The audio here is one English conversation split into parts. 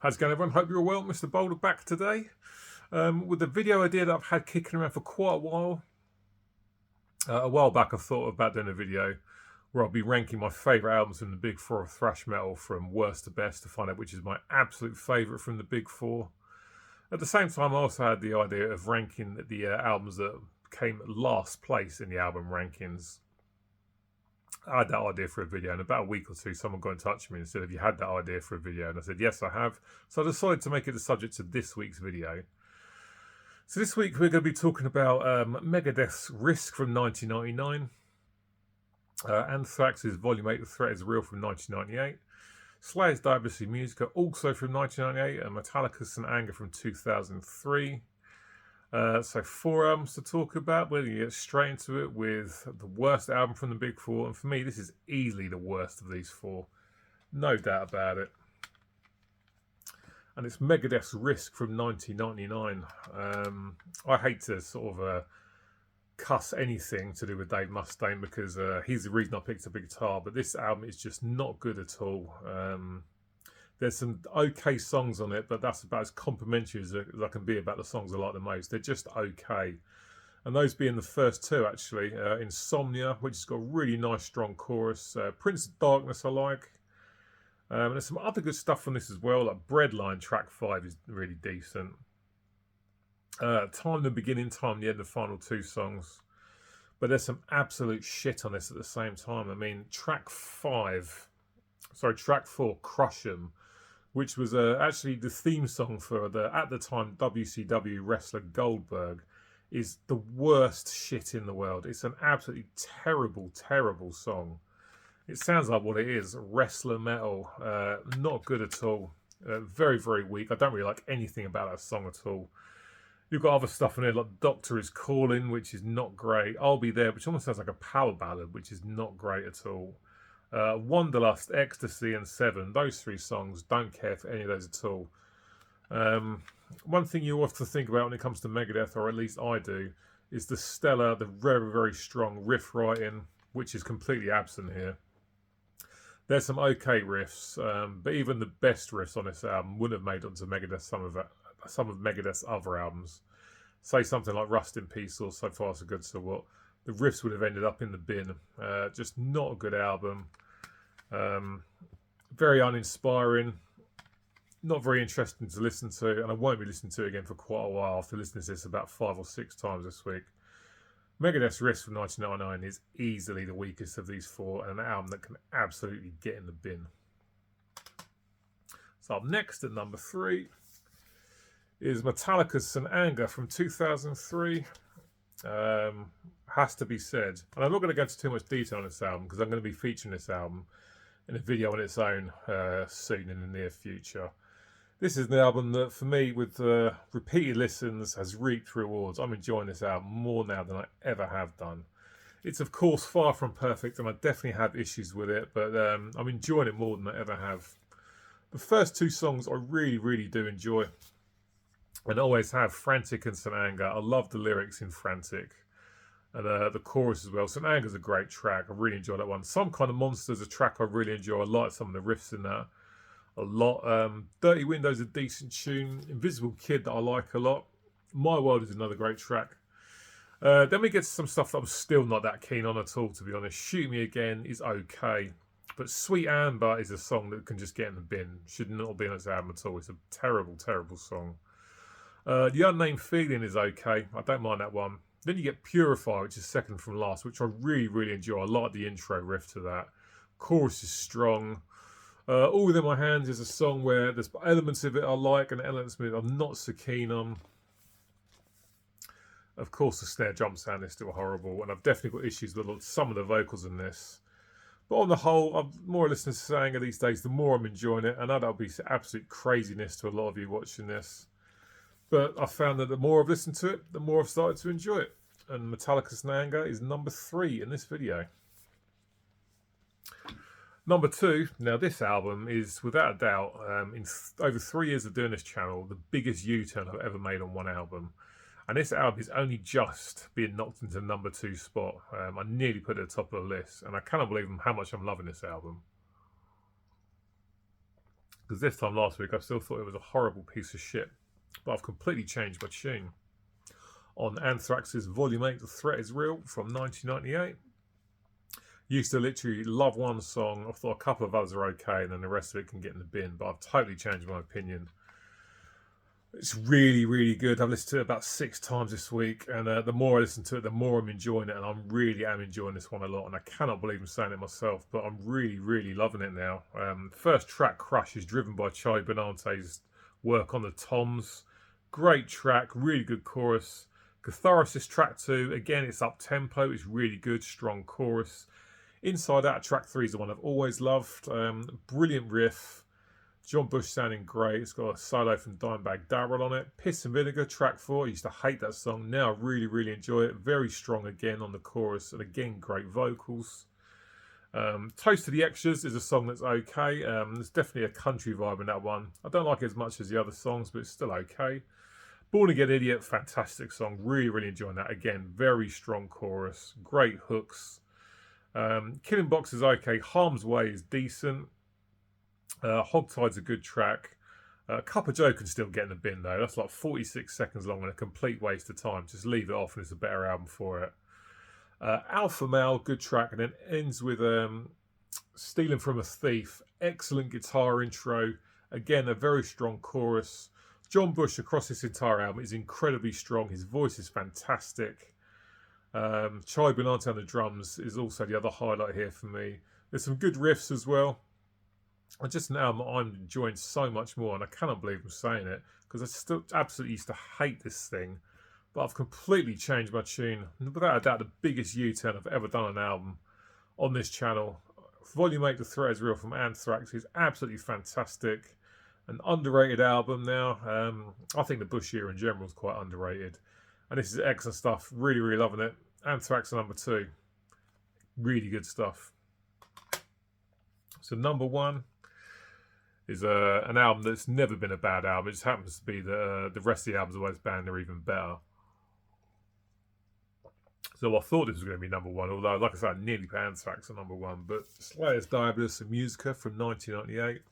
How's it going, everyone? Hope you're well. Mr. Boulder back today with a video idea that I've had kicking around for quite a while. A while back I thought about doing a video where I'll be ranking my favourite albums from the Big Four of thrash metal from worst to best to find out which is my absolute favourite from the Big Four. At the same time, I also had the idea of ranking the albums that came last place in the album rankings. I had that idea for a video, and about a week or two, someone got in touch with me and said, "Have you had that idea for a video?" And I said, "Yes, I have." So I decided to make it the subject of this week's video. So this week we're going to be talking about Megadeth's Risk from 1999, Anthrax's Volume 8, The Threat is Real from 1998, Slayer's Diversity Musica also from 1998, and Metallica's St. Anger from 2003. So 4 albums to talk about. We're going to get straight into it with the worst album from the Big Four. And for me, this is easily the worst of these 4. No doubt about it. And it's Megadeth's Risk from 1999. I hate to sort of cuss anything to do with Dave Mustaine because he's the reason I picked up a guitar. But this album is just not good at all. There's some okay songs on it, but that's about as complimentary as I can be about the songs I like the most. They're just okay. And those being the first 2, actually. Insomnia, which has got a really nice, strong chorus. Prince of Darkness, I like. And there's some other good stuff on this as well, like Breadline, track 5 is really decent. Time the Beginning, Time the End, the final 2 songs. But there's some absolute shit on this at the same time. I mean, track 4, Crush 'Em, which was actually the theme song for at the time, WCW wrestler Goldberg, is the worst shit in the world. It's an absolutely terrible, terrible song. It sounds like what it is, wrestler metal. Not good at all. Very, very weak. I don't really like anything about that song at all. You've got other stuff in there like Doctor Is Calling, which is not great. I'll Be There, which almost sounds like a power ballad, which is not great at all. Wanderlust, Ecstasy, and 7. Those 3 songs, don't care for any of those at all. One thing you have to think about when it comes to Megadeth, or at least I do, is the stellar, the very, very strong riff writing, which is completely absent here. There's some okay riffs, but even the best riffs on this album wouldn't have made it onto Megadeth, some of Megadeth's other albums. Say something like Rust in Peace or So Far So Good So What. The riffs would have ended up in the bin. Just not a good album. Very uninspiring. Not very interesting to listen to, and I won't be listening to it again for quite a while after listening to this about 5 or 6 times this week. Megadeth's Risk from 1999 is easily the weakest of these 4, and an album that can absolutely get in the bin. So up next at number 3 is Metallica's St. Anger from 2003. Has to be said, and I'm not going to go into too much detail on this album because I'm going to be featuring this album in a video on its own soon in the near future. This is an album that, for me, with repeated listens, has reaped rewards. I'm enjoying this album more now than I ever have done. It's, of course, far from perfect, and I definitely have issues with it, but I'm enjoying it more than I ever have. The first 2 songs I really, really do enjoy, and always have, Frantic and St. Anger. I love the lyrics in Frantic. And the chorus as well. St. Anger's a great track. I really enjoy that one. Some Kind of Monster's a track I really enjoy. I like some of the riffs in that a lot. Dirty Window's a decent tune. Invisible Kid that I like a lot. My World is another great track. Then we get to some stuff that I'm still not that keen on at all, to be honest. Shoot Me Again is okay. But Sweet Amber is a song that can just get in the bin. Should not be on its album at all. It's a terrible, terrible song. The Unnamed Feeling is okay. I don't mind that one. Then you get Purify, which is second from last, which I really, really enjoy. I like the intro riff to that. Chorus is strong. All Within My Hands is a song where there's elements of it I like and elements of it I'm not so keen on. Of course, the snare drum sound is still horrible, and I've definitely got issues with some of the vocals in this. But on the whole, I'm more listening to St. Anger these days, the more I'm enjoying it. I know that'll be absolute craziness to a lot of you watching this. But I found that the more I've listened to it, the more I've started to enjoy it. And Metallica's St. Anger is number 3 in this video. Number 2, now this album is, without a doubt, in over 3 years of doing this channel, the biggest U-turn I've ever made on one album. And this album is only just being knocked into the number 2 spot. I nearly put it at the top of the list, and I cannot believe how much I'm loving this album. Because this time last week I still thought it was a horrible piece of shit. But I've completely changed my tune. On Anthrax's Volume 8, The Threat Is Real from 1998. Used to literally love one song. I thought a couple of others are okay, and then the rest of it can get in the bin. But I've totally changed my opinion. It's really, really good. I've listened to it about 6 times this week, and the more I listen to it, the more I'm enjoying it, and I really am enjoying this one a lot, and I cannot believe I'm saying it myself, but I'm really, really loving it now. First track, Crush, is driven by Charlie Benante's work on the toms. Great track, really good chorus. Catharsis track 2, again, it's up-tempo, it's really good, strong chorus. Inside Out track 3 is the one I've always loved. Brilliant riff. John Bush sounding great. It's got a solo from Dimebag Darrell on it. Piss and Vinegar, track 4. I used to hate that song. Now I really, really enjoy it. Very strong again on the chorus. And again, great vocals. Toast to the Extras is a song that's okay. There's definitely a country vibe in that one. I don't like it as much as the other songs, but it's still okay. Born Again Idiot, fantastic song. Really, really enjoying that. Again, very strong chorus. Great hooks. Killing Box is okay. Harm's Way is decent. Hogtide's a good track. Cup of Joe can still get in the bin though. That's like 46 seconds long and a complete waste of time. Just leave it off and it's a better album for it. Alpha Male, good track, and then ends with Stealing from a Thief. Excellent guitar intro. Again, a very strong chorus. John Bush across this entire album is incredibly strong. His voice is fantastic. Charlie Benante on the drums is also the other highlight here for me. There's some good riffs as well. And just an album I'm enjoying so much more, and I cannot believe I'm saying it, because I still absolutely used to hate this thing. But I've completely changed my tune. Without a doubt, the biggest U-turn I've ever done on an album on this channel. Volume 8, The Threat Is Real from Anthrax is absolutely fantastic. An underrated album now. I think the Bush era in general is quite underrated. And this is excellent stuff. Really, really loving it. Anthrax number 2. Really good stuff. So number 1 is an album that's never been a bad album. It just happens to be that the rest of the albums of this band are even better. So I thought this was going to be number 1, although, like I said, I nearly put Anthrax at number 1. But Slayer's Diabolus and Musica from 1998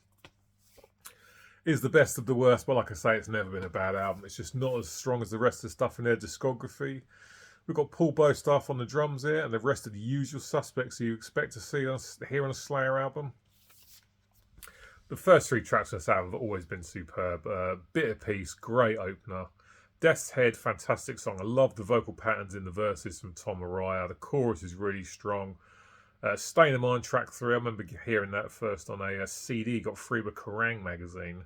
is the best of the worst. But like I say, it's never been a bad album. It's just not as strong as the rest of the stuff in their discography. We've got Paul Bostaff on the drums here, and the rest of the usual suspects you expect to see us here on a Slayer album. The first 3 tracks on this album have always been superb. Bitter Peace, great opener. Death's Head, fantastic song. I love the vocal patterns in the verses from Tom Araya. The chorus is really strong. Stain of Mind, track 3. I remember hearing that first on a CD got free with Kerrang magazine.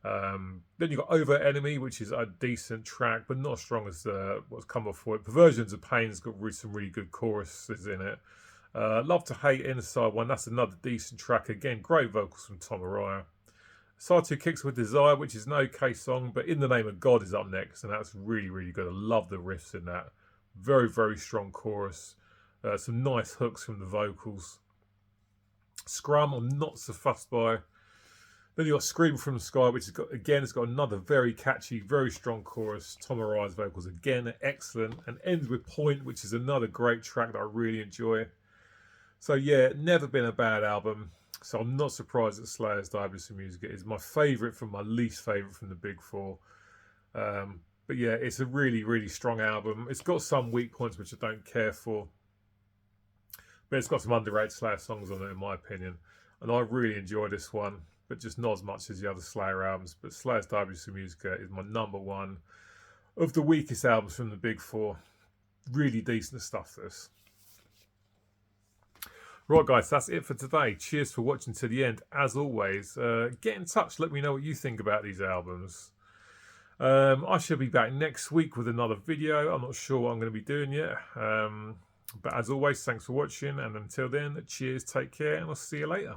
Then you've got Over Enemy, which is a decent track, but not as strong as what's come before it. Perversions of Pain's got some really good choruses in it. Love to Hate, Inside One, that's another decent track. Again, great vocals from Tom Araya. Side 2 Kicks with Desire, which is an okay song, but In the Name of God is up next, and that's really, really good. I love the riffs in that. Very, very strong chorus. Some nice hooks from the vocals. Scrum, I'm not so fussed by. Then you've got Scream from the Sky, which has got, again, it's got another very catchy, very strong chorus. Tom Araya's vocals, again, are excellent. And ends with Point, which is another great track that I really enjoy. So yeah, never been a bad album. So I'm not surprised that Slayer's Diabolus and Musica is my favourite from my least favourite from the Big Four. But yeah, it's a really, really strong album. It's got some weak points which I don't care for. But it's got some underrated Slayer songs on it, in my opinion. And I really enjoy this one, but just not as much as the other Slayer albums. But Slayer's Diabolus and Musica is my number 1 of the weakest albums from the Big Four. Really decent stuff, this. Right, guys, that's it for today. Cheers for watching to the end. As always, get in touch. Let me know what you think about these albums. I shall be back next week with another video. I'm not sure what I'm going to be doing yet. But as always, thanks for watching. And until then, cheers, take care, and I'll see you later.